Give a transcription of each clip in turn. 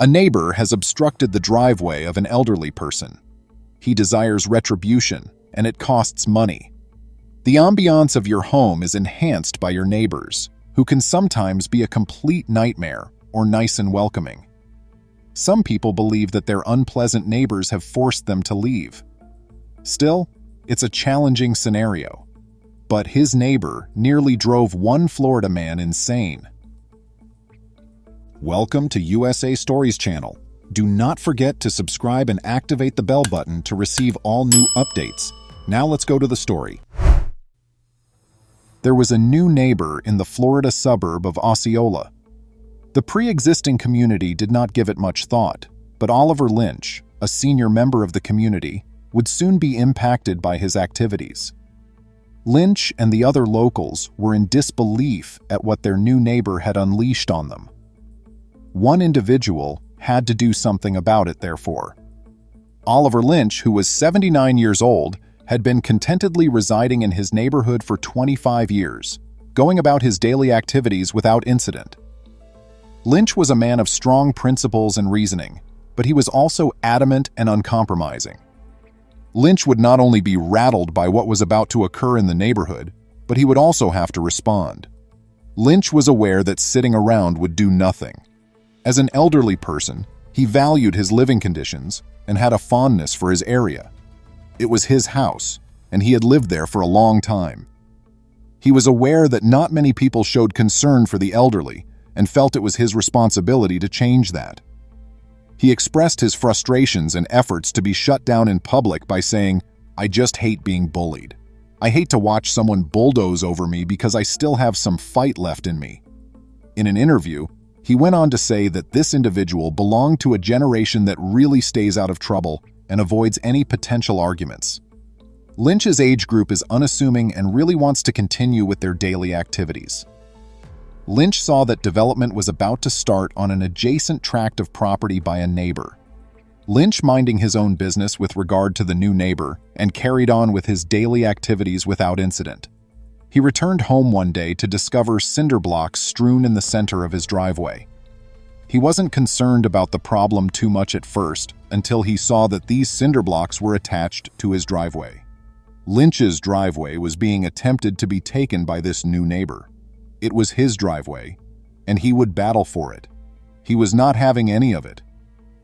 A neighbor has obstructed the driveway of an elderly person. He desires retribution, and it costs money. The ambiance of your home is enhanced by your neighbors, who can sometimes be a complete nightmare or nice and welcoming. Some people believe that their unpleasant neighbors have forced them to leave. Still, it's a challenging scenario. But his neighbor nearly drove one Florida man insane. Welcome to USA Stories channel. Do not forget to subscribe and activate the bell button to receive all new updates. Now let's go to the story. There was a new neighbor in the Florida suburb of Osceola. The pre-existing community did not give it much thought, but Oliver Lynch, a senior member of the community, would soon be impacted by his activities. Lynch and the other locals were in disbelief at what their new neighbor had unleashed on them. One individual had to do something about it, therefore. Oliver Lynch, who was 79 years old, had been contentedly residing in his neighborhood for 25 years, going about his daily activities without incident. Lynch was a man of strong principles and reasoning, but he was also adamant and uncompromising. Lynch would not only be rattled by what was about to occur in the neighborhood, but he would also have to respond. Lynch was aware that sitting around would do nothing. As an elderly person, he valued his living conditions and had a fondness for his area. It was his house, and he had lived there for a long time. He was aware that not many people showed concern for the elderly and felt it was his responsibility to change that. He expressed his frustrations and efforts to be shut down in public by saying, "I just hate being bullied. I hate to watch someone bulldoze over me because I still have some fight left in me." In an interview, he went on to say that this individual belonged to a generation that really stays out of trouble and avoids any potential arguments. Lynch's age group is unassuming and really wants to continue with their daily activities. Lynch saw that development was about to start on an adjacent tract of property by a neighbor. Lynch, minding his own business with regard to the new neighbor, and carried on with his daily activities without incident. He returned home one day to discover cinder blocks strewn in the center of his driveway. He wasn't concerned about the problem too much at first until he saw that these cinder blocks were attached to his driveway. Lynch's driveway was being attempted to be taken by this new neighbor. It was his driveway, and he would battle for it. He was not having any of it.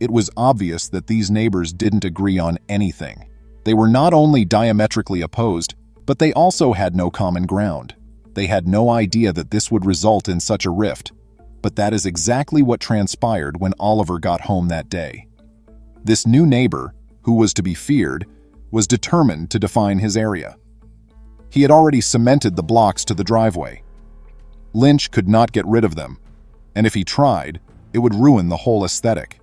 It was obvious that these neighbors didn't agree on anything. They were not only diametrically opposed, but they also had no common ground. They had no idea that this would result in such a rift, but that is exactly what transpired when Oliver got home that day. This new neighbor, who was to be feared, was determined to define his area. He had already cemented the blocks to the driveway. Lynch could not get rid of them, and if he tried, it would ruin the whole aesthetic.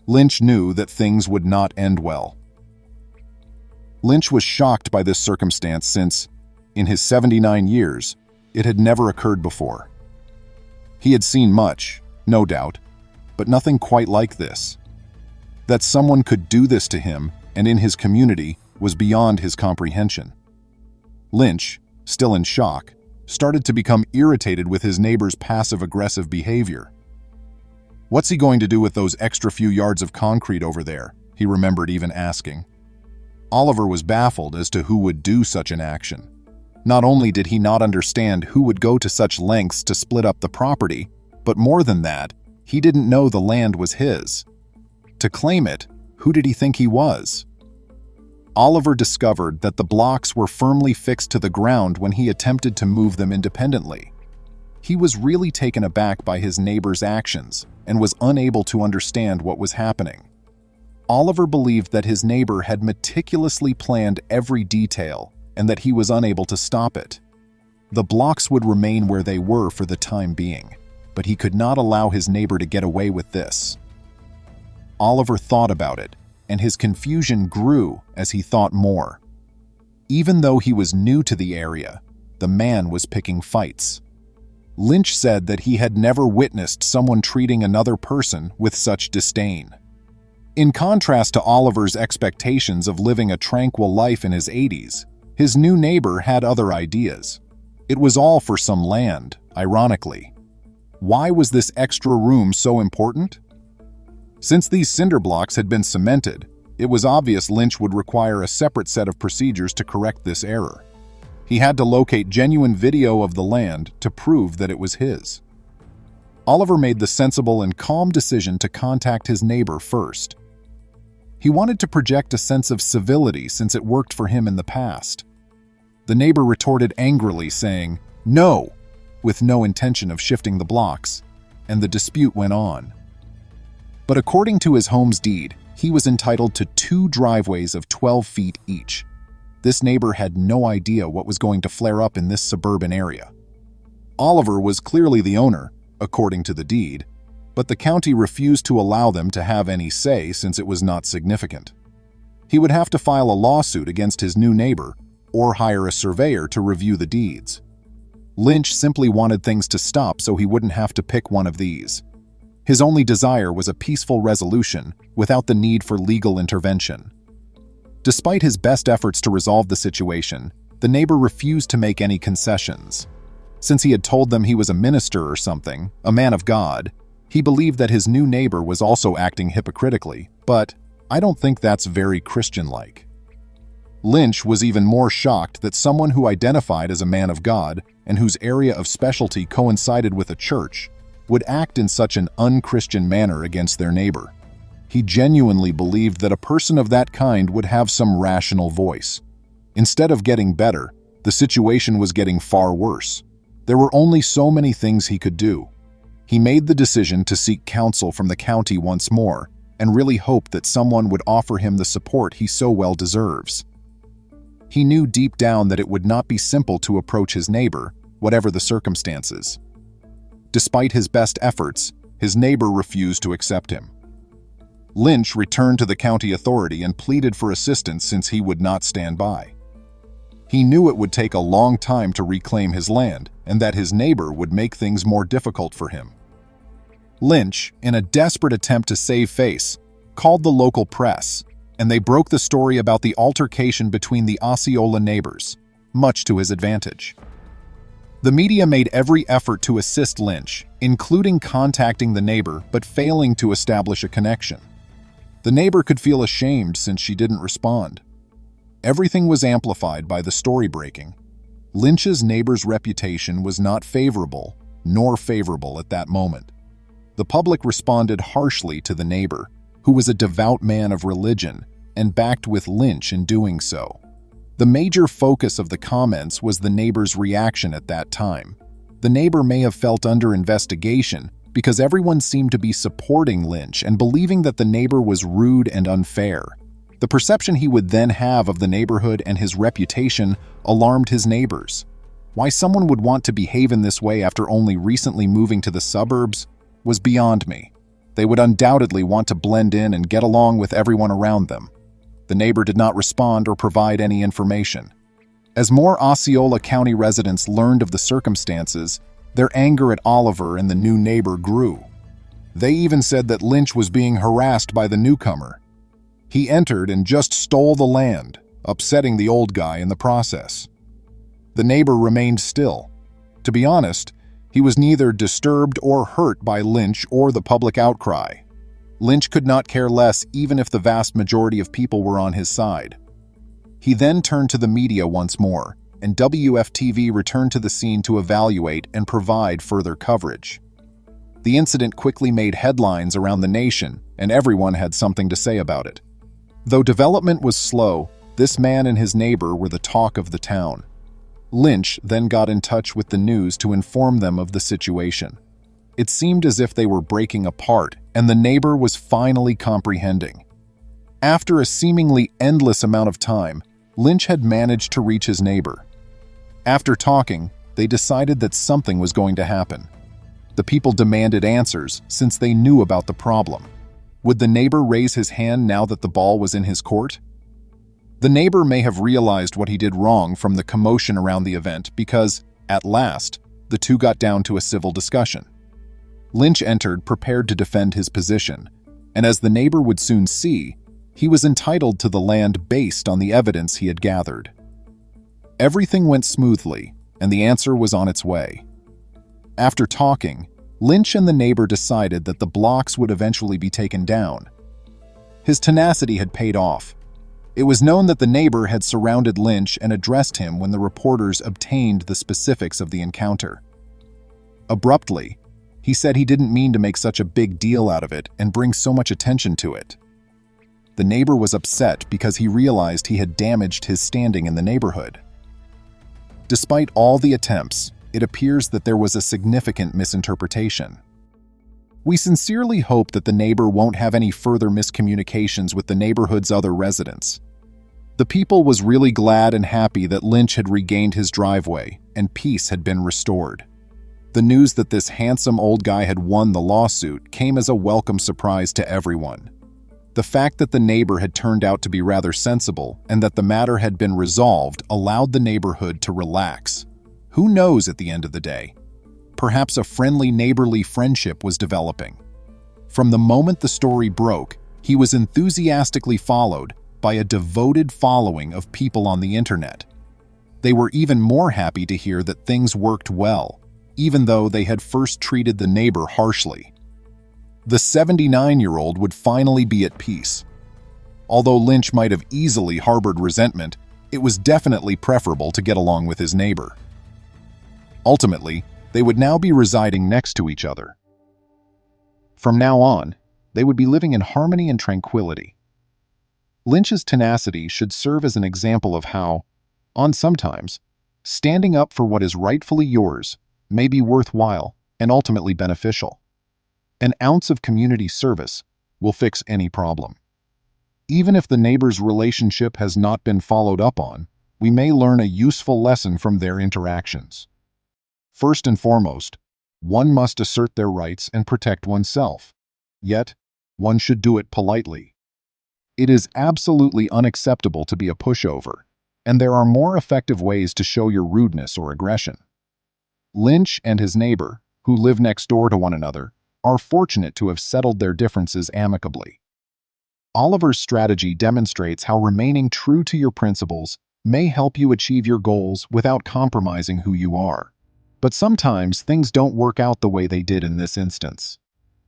Lynch knew that things would not end well. Lynch was shocked by this circumstance since, in his 79 years, it had never occurred before. He had seen much, no doubt, but nothing quite like this. That someone could do this to him and in his community was beyond his comprehension. Lynch, still in shock, started to become irritated with his neighbor's passive-aggressive behavior. "What's he going to do with those extra few yards of concrete over there?" he remembered even asking. Oliver was baffled as to who would do such an action. Not only did he not understand who would go to such lengths to split up the property, but more than that, he didn't know the land was his. To claim it, who did he think he was? Oliver discovered that the blocks were firmly fixed to the ground when he attempted to move them independently. He was really taken aback by his neighbor's actions and was unable to understand what was happening. Oliver believed that his neighbor had meticulously planned every detail and that he was unable to stop it. The blocks would remain where they were for the time being, but he could not allow his neighbor to get away with this. Oliver thought about it, and his confusion grew as he thought more. Even though he was new to the area, the man was picking fights. Lynch said that he had never witnessed someone treating another person with such disdain. In contrast to Oliver's expectations of living a tranquil life in his 80s, his new neighbor had other ideas. It was all for some land, ironically. Why was this extra room so important? Since these cinder blocks had been cemented, it was obvious Lynch would require a separate set of procedures to correct this error. He had to locate genuine video of the land to prove that it was his. Oliver made the sensible and calm decision to contact his neighbor first. He wanted to project a sense of civility since it worked for him in the past. The neighbor retorted angrily, saying, "No," with no intention of shifting the blocks, and the dispute went on. But according to his home's deed, he was entitled to 2 driveways of 12 feet each. This neighbor had no idea what was going to flare up in this suburban area. Oliver was clearly the owner, according to the deed, but the county refused to allow them to have any say since it was not significant. He would have to file a lawsuit against his new neighbor or hire a surveyor to review the deeds. Lynch simply wanted things to stop so he wouldn't have to pick one of these. His only desire was a peaceful resolution without the need for legal intervention. Despite his best efforts to resolve the situation, the neighbor refused to make any concessions. Since he had told them he was a minister or something, a man of God, he believed that his new neighbor was also acting hypocritically, but I don't think that's very Christian-like. Lynch was even more shocked that someone who identified as a man of God and whose area of specialty coincided with a church would act in such an un-Christian manner against their neighbor. He genuinely believed that a person of that kind would have some rational voice. Instead of getting better, the situation was getting far worse. There were only so many things he could do. He made the decision to seek counsel from the county once more and really hoped that someone would offer him the support he so well deserves. He knew deep down that it would not be simple to approach his neighbor, whatever the circumstances. Despite his best efforts, his neighbor refused to accept him. Lynch returned to the county authority and pleaded for assistance since he would not stand by. He knew it would take a long time to reclaim his land and that his neighbor would make things more difficult for him. Lynch, in a desperate attempt to save face, called the local press, and they broke the story about the altercation between the Osceola neighbors, much to his advantage. The media made every effort to assist Lynch, including contacting the neighbor but failing to establish a connection. The neighbor could feel ashamed since she didn't respond. Everything was amplified by the story breaking. Lynch's neighbor's reputation was not favorable, nor favorable at that moment. The public responded harshly to the neighbor, who was a devout man of religion, and backed with Lynch in doing so. The major focus of the comments was the neighbor's reaction at that time. The neighbor may have felt under investigation because everyone seemed to be supporting Lynch and believing that the neighbor was rude and unfair. The perception he would then have of the neighborhood and his reputation alarmed his neighbors. Why someone would want to behave in this way after only recently moving to the suburbs was beyond me. They would undoubtedly want to blend in and get along with everyone around them. The neighbor did not respond or provide any information. As more Osceola County residents learned of the circumstances, their anger at Oliver and the new neighbor grew. They even said that Lynch was being harassed by the newcomer. He entered and just stole the land, upsetting the old guy in the process. The neighbor remained still. To be honest, he was neither disturbed or hurt by Lynch or the public outcry. Lynch could not care less even if the vast majority of people were on his side. He then turned to the media once more, and WFTV returned to the scene to evaluate and provide further coverage. The incident quickly made headlines around the nation, and everyone had something to say about it. Though development was slow, this man and his neighbor were the talk of the town. Lynch then got in touch with the news to inform them of the situation. It seemed as if they were breaking apart, and the neighbor was finally comprehending. After a seemingly endless amount of time, Lynch had managed to reach his neighbor. After talking, they decided that something was going to happen. The people demanded answers since they knew about the problem. Would the neighbor raise his hand now that the ball was in his court? The neighbor may have realized what he did wrong from the commotion around the event because, at last, the two got down to a civil discussion. Lynch entered prepared to defend his position, and as the neighbor would soon see, he was entitled to the land based on the evidence he had gathered. Everything went smoothly, and the answer was on its way. After talking, Lynch and the neighbor decided that the blocks would eventually be taken down. His tenacity had paid off. It was known that the neighbor had surrounded Lynch and addressed him when the reporters obtained the specifics of the encounter. Abruptly, he said he didn't mean to make such a big deal out of it and bring so much attention to it. The neighbor was upset because he realized he had damaged his standing in the neighborhood. Despite all the attempts, it appears that there was a significant misinterpretation. We sincerely hope that the neighbor won't have any further miscommunications with the neighborhood's other residents. The people was really glad and happy that Lynch had regained his driveway and peace had been restored. The news that this handsome old guy had won the lawsuit came as a welcome surprise to everyone. The fact that the neighbor had turned out to be rather sensible and that the matter had been resolved allowed the neighborhood to relax. Who knows at the end of the day? Perhaps a friendly neighborly friendship was developing. From the moment the story broke, he was enthusiastically followed by a devoted following of people on the internet. They were even more happy to hear that things worked well, even though they had first treated the neighbor harshly. The 79-year-old would finally be at peace. Although Lynch might have easily harbored resentment, it was definitely preferable to get along with his neighbor. Ultimately, they would now be residing next to each other. From now on, they would be living in harmony and tranquility. Lynch's tenacity should serve as an example of how, sometimes, standing up for what is rightfully yours may be worthwhile and ultimately beneficial. An ounce of community service will fix any problem. Even if the neighbor's relationship has not been followed up on, we may learn a useful lesson from their interactions. First and foremost, one must assert their rights and protect oneself. Yet, one should do it politely. It is absolutely unacceptable to be a pushover, and there are more effective ways to show your rudeness or aggression. Lynch and his neighbor, who live next door to one another, are fortunate to have settled their differences amicably. Oliver's strategy demonstrates how remaining true to your principles may help you achieve your goals without compromising who you are. But sometimes things don't work out the way they did in this instance.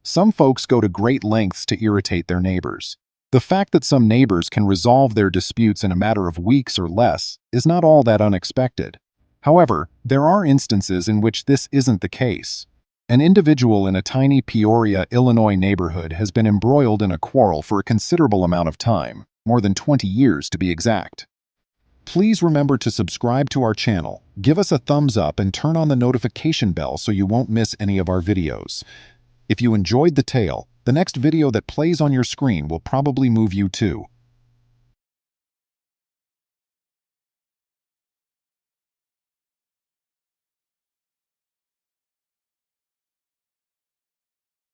Some folks go to great lengths to irritate their neighbors. The fact that some neighbors can resolve their disputes in a matter of weeks or less is not all that unexpected. However, there are instances in which this isn't the case. An individual in a tiny Peoria, Illinois neighborhood has been embroiled in a quarrel for a considerable amount of time, more than 20 years to be exact. Please remember to subscribe to our channel, give us a thumbs up, and turn on the notification bell so you won't miss any of our videos. If you enjoyed the tale, the next video that plays on your screen will probably move you too.